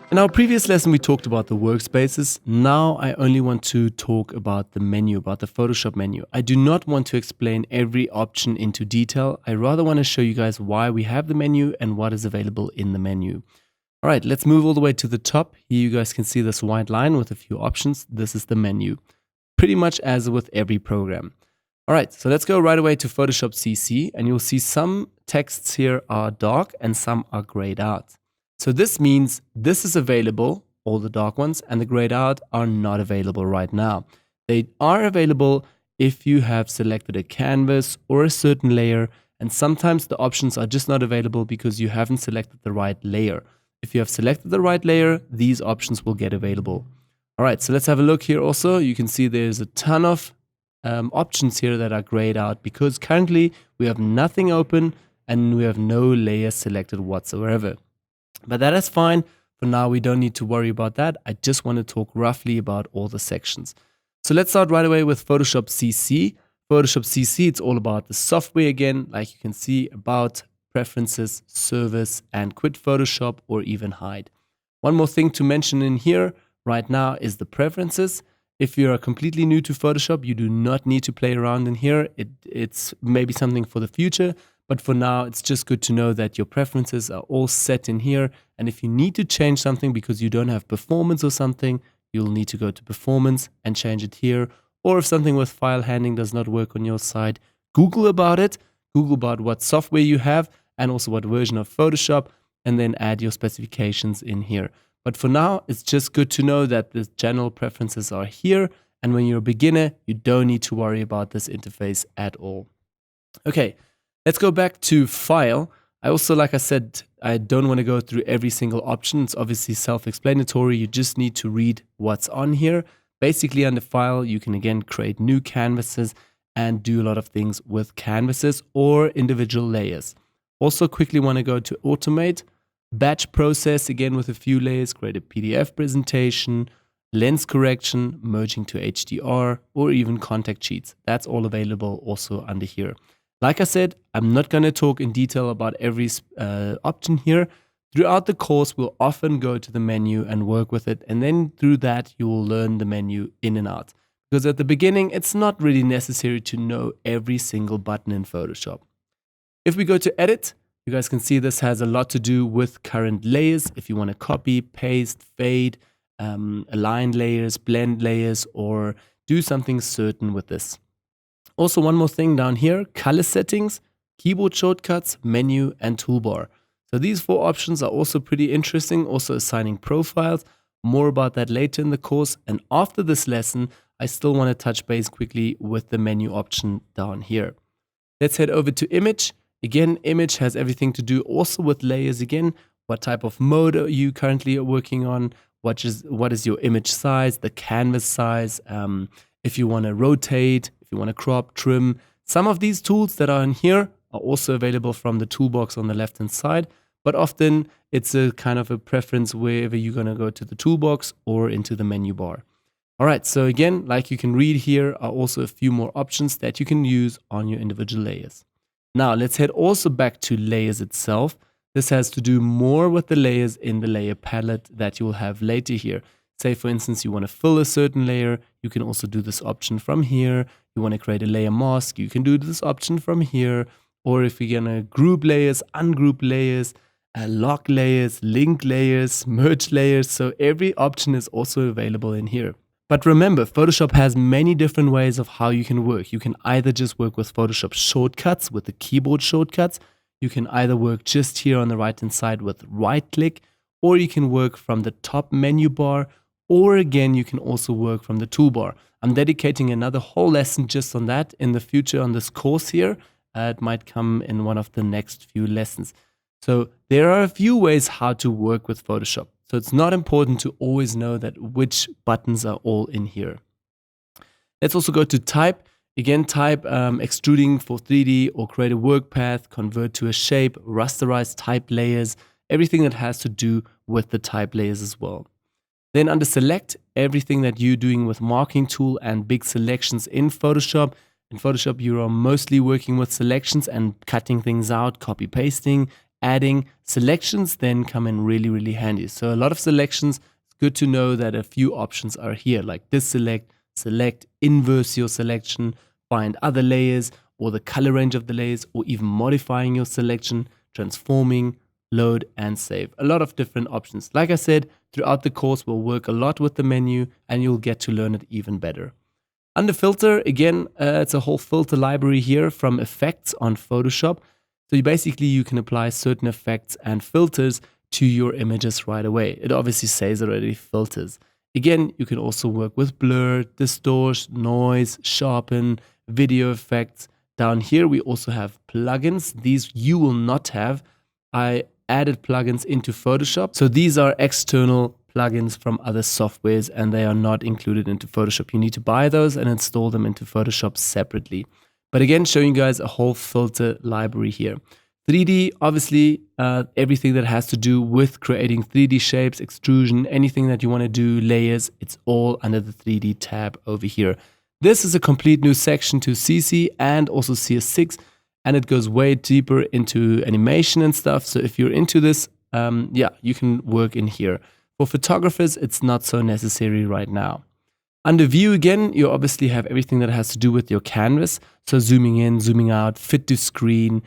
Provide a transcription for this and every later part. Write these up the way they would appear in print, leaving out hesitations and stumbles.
In our previous lesson, we talked about the workspaces. Now I only want to talk about the menu, about the Photoshop menu. I do not want to explain every option into detail. I rather want to show you guys why we have the menu and what is available in the menu. All right, let's move all the way to the top. Here you guys can see this white line with a few options. This is the menu, pretty much as with every program. All right, so let's go right away to Photoshop CC, and you'll see some texts here are dark and some are grayed out. So this means this is available, all the dark ones, and the grayed out are not available right now. They are available if you have selected a canvas or a certain layer, and sometimes the options are just not available because you haven't selected the right layer. If you have selected the right layer, these options will get available. All right, so let's have a look here also. You can see there's a ton of options here that are grayed out because currently we have nothing open and we have no layer selected whatsoever. But that is fine. For now, we don't need to worry about that. I just want to talk roughly about all the sections. So let's start right away with Photoshop CC. Photoshop CC, it's all about the software again. Like you can see, about, preferences, service, and quit Photoshop or even hide. One more thing to mention in here right now is the preferences. If you are completely new to Photoshop, you do not need to play around in here. It's maybe something for the future. But for now, it's just good to know that your preferences are all set in here. And if you need to change something because you don't have performance or something, you'll need to go to performance and change it here. Or if something with file handling does not work on your side, Google about it. Google about what software you have and also what version of Photoshop, and then add your specifications in here. But for now, it's just good to know that the general preferences are here. And when you're a beginner, you don't need to worry about this interface at all. Okay. Let's go back to File. I also, like I said, I don't want to go through every single option. It's obviously self-explanatory. You just need to read what's on here. Basically, under File, you can again create new canvases and do a lot of things with canvases or individual layers. Also, quickly want to go to Automate, Batch Process, again with a few layers, create a PDF presentation, lens correction, merging to HDR, or even contact sheets. That's all available also under here. Like I said, I'm not going to talk in detail about every option here. Throughout the course, we'll often go to the menu and work with it. And then through that, you will learn the menu in and out. Because at the beginning, it's not really necessary to know every single button in Photoshop. If we go to Edit, you guys can see this has a lot to do with current layers. If you want to copy, paste, fade, align layers, blend layers, or do something certain with this. Also, one more thing down here, color settings, keyboard shortcuts, menu, and toolbar. So these 4 options are also pretty interesting, also assigning profiles. More about that later in the course. And after this lesson, I still want to touch base quickly with the menu option down here. Let's head over to Image. Again, Image has everything to do also with layers again. What type of mode are you currently working on? What is your image size, the canvas size, if you want to rotate, if you want to crop, trim. Some of these tools that are in here are also available from the toolbox on the left-hand side, but often it's a kind of a preference wherever you're going to go to the toolbox or into the menu bar. All right, so again, like you can read here are also a few more options that you can use on your individual layers. Now, let's head also back to layers itself. This has to do more with the layers in the layer palette that you'll have later here. Say, for instance, you want to fill a certain layer, you can also do this option from here. You want to create a layer mask, you can do this option from here. Or if you're going to group layers, ungroup layers, lock layers, link layers, merge layers. So every option is also available in here. But remember, Photoshop has many different ways of how you can work. You can either just work with Photoshop shortcuts, with the keyboard shortcuts. You can either work just here on the right-hand side with right-click, or you can work from the top menu bar, or again, you can also work from the toolbar. I'm dedicating another whole lesson just on that in the future on this course here. It might come in one of the next few lessons. So there are a few ways how to work with Photoshop. So it's not important to always know that which buttons are all in here. Let's also go to Type. Again, type extruding for 3D or create a work path, convert to a shape, rasterize type layers, everything that has to do with the type layers as well. Then under Select, everything that you're doing with marking tool and big selections in Photoshop. In Photoshop, you are mostly working with selections and cutting things out, copy pasting, adding selections then come in really, really handy. So a lot of selections, it's good to know that a few options are here, like deselect, select, inverse your selection, find other layers, or the color range of the layers, or even modifying your selection, transforming, load, and save. A lot of different options. Like I said, throughout the course, we'll work a lot with the menu and you'll get to learn it even better. Under filter, again, it's a whole filter library here from effects on Photoshop. So you can apply certain effects and filters to your images right away. It obviously says already filters. Again, you can also work with blur, distort, noise, sharpen, video effects. Down here, we also have plugins. These you will not have. I added plugins into Photoshop. So these are external plugins from other softwares and they are not included into Photoshop. You need to buy those and install them into Photoshop separately. But again, showing you guys a whole filter library here. 3D, obviously, everything that has to do with creating 3D shapes, extrusion, anything that you want to do, layers, it's all under the 3D tab over here. This is a complete new section to CC and also CS6, and it goes way deeper into animation and stuff. So if you're into this, yeah, you can work in here. For photographers, it's not so necessary right now. Under view again, you obviously have everything that has to do with your canvas. So zooming in, zooming out, fit to screen,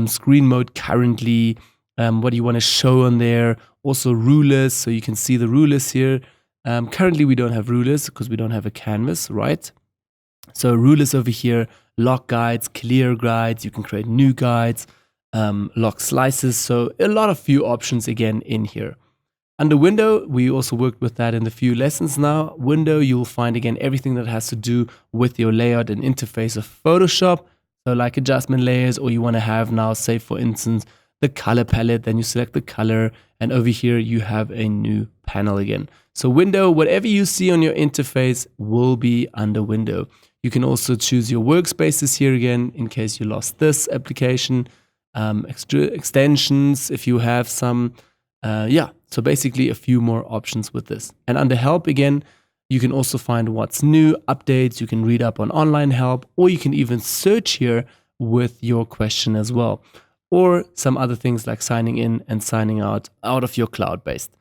screen mode currently, what do you want to show on there. Also rulers, so you can see the rulers here. Currently we don't have rulers because we don't have a canvas, right? So rulers over here, lock guides, clear guides, you can create new guides, lock slices. So a lot of few options again in here. Under window, we also worked with that in the few lessons now. Window, you'll find again everything that has to do with your layout and interface of Photoshop. So like adjustment layers, or you want to have now, say for instance, the color palette, then you select the color, and over here you have a new panel again. So window, whatever you see on your interface will be under window. You can also choose your workspaces here again, in case you lost this application, extra extensions, if you have some, yeah. So basically a few more options with this. And under help again, you can also find what's new, updates, you can read up on online help, or you can even search here with your question as well. Or some other things like signing in and signing out of your cloud-based.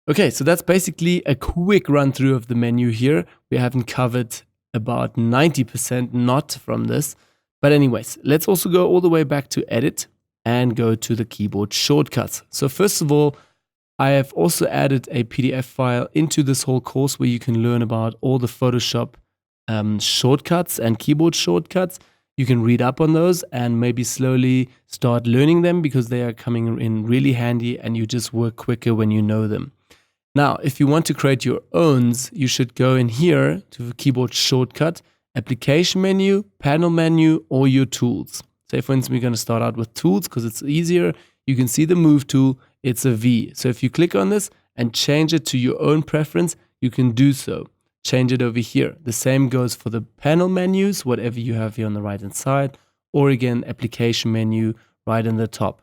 Okay, so that's basically a quick run through of the menu here. We haven't covered about 90% not from this. But anyways, let's also go all the way back to edit and go to the keyboard shortcuts. So first of all, I have also added a PDF file into this whole course where you can learn about all the Photoshop shortcuts and keyboard shortcuts. You can read up on those and maybe slowly start learning them because they are coming in really handy and you just work quicker when you know them. Now, if you want to create your own, you should go in here to the keyboard shortcut, application menu, panel menu, or your tools. Say for instance, we're going to start out with tools because it's easier. You can see the move tool. It's a V. So if you click on this and change it to your own preference, you can do so. Change it over here. The same goes for the panel menus, whatever you have here on the right hand side, or again, application menu right in the top.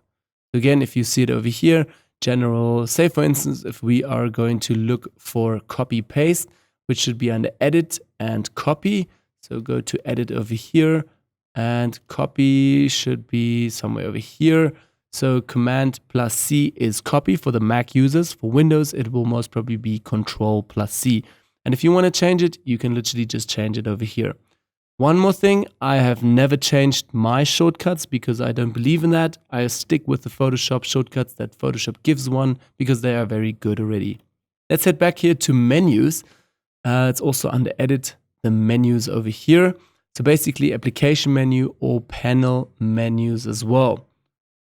Again, if you see it over here, general, say for instance, if we are going to look for copy paste, which should be under edit and copy. So go to edit over here and copy should be somewhere over here. So Command plus C is copy for the Mac users. For Windows, it will most probably be Control plus C. And if you want to change it, you can literally just change it over here. One more thing, I have never changed my shortcuts because I don't believe in that. I stick with the Photoshop shortcuts that Photoshop gives one because they are very good already. Let's head back here to menus. It's also under edit, the menus over here. So basically application menu or panel menus as well.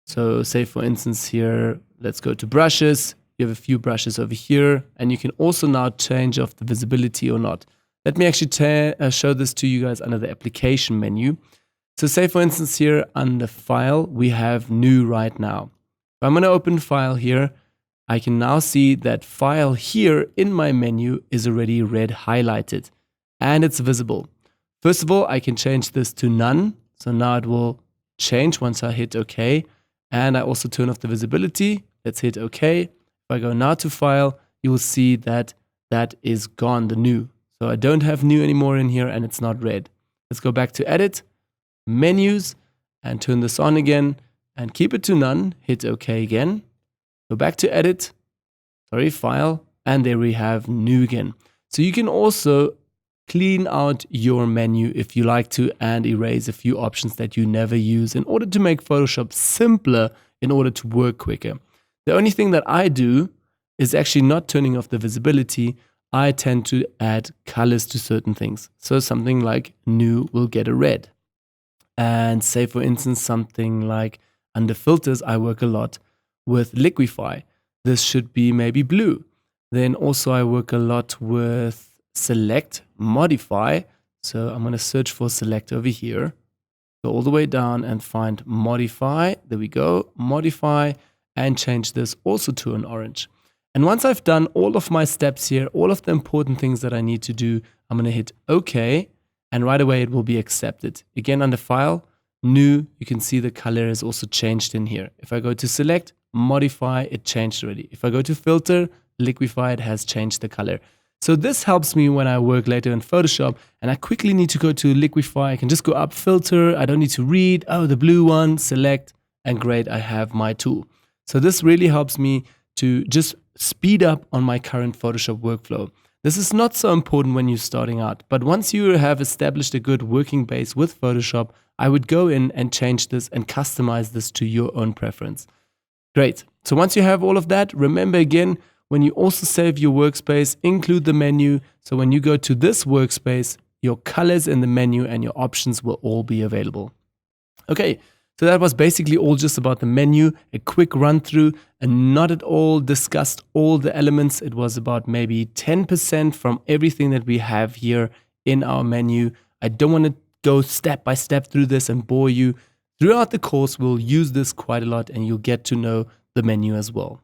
So say for instance here, let's go to brushes. You have a few brushes over here and you can also now change off the visibility or not. Let me actually show this to you guys under the application menu. So say for instance here under file, we have new right now. If I'm going to open file here, I can now see that file here in my menu is already red highlighted and it's visible. First of all, I can change this to none. So now it will change once I hit OK. And I also turn off the visibility. Let's hit OK. If I go now to file, you will see that that is gone, the new. So I don't have new anymore in here and it's not red. Let's go back to edit, menus, and turn this on again. and keep it to none. Hit OK again. Go back to edit, file, and there we have new again. So you can also clean out your menu if you like to and erase a few options that you never use in order to make Photoshop simpler in order to work quicker. The only thing that I do is actually not turning off the visibility. I tend to add colors to certain things. So something like new will get a red. And say for instance, something like under filters, I work a lot with liquify. This should be maybe blue. Then also I work a lot with select, modify. So I'm going to search for select over here. Go all the way down and find modify. There we go, modify, and change this also to an orange. And once I've done all of my steps here, all of the important things that I need to do, I'm going to hit OK, and right away it will be accepted. Again, under file, new, you can see the color is also changed in here. If I go to select, modify, it changed already. If I go to filter, liquify, it has changed the color. So this helps me when I work later in Photoshop and I quickly need to go to liquify. I can just go up filter. I don't need to read, oh, the blue one, select, and great, I have my tool. So this really helps me to just speed up on my current Photoshop workflow. This is not so important when you're starting out, but once you have established a good working base with Photoshop, I would go in and change this and customize this to your own preference. Great. So once you have all of that, remember again, when you also save your workspace, include the menu. So when you go to this workspace, your colors in the menu and your options will all be available. Okay, so that was basically all just about the menu, a quick run through, and not at all discussed all the elements. It was about maybe 10% from everything that we have here in our menu. I don't want to go step by step through this and bore you. Throughout the course, we'll use this quite a lot and you'll get to know the menu as well.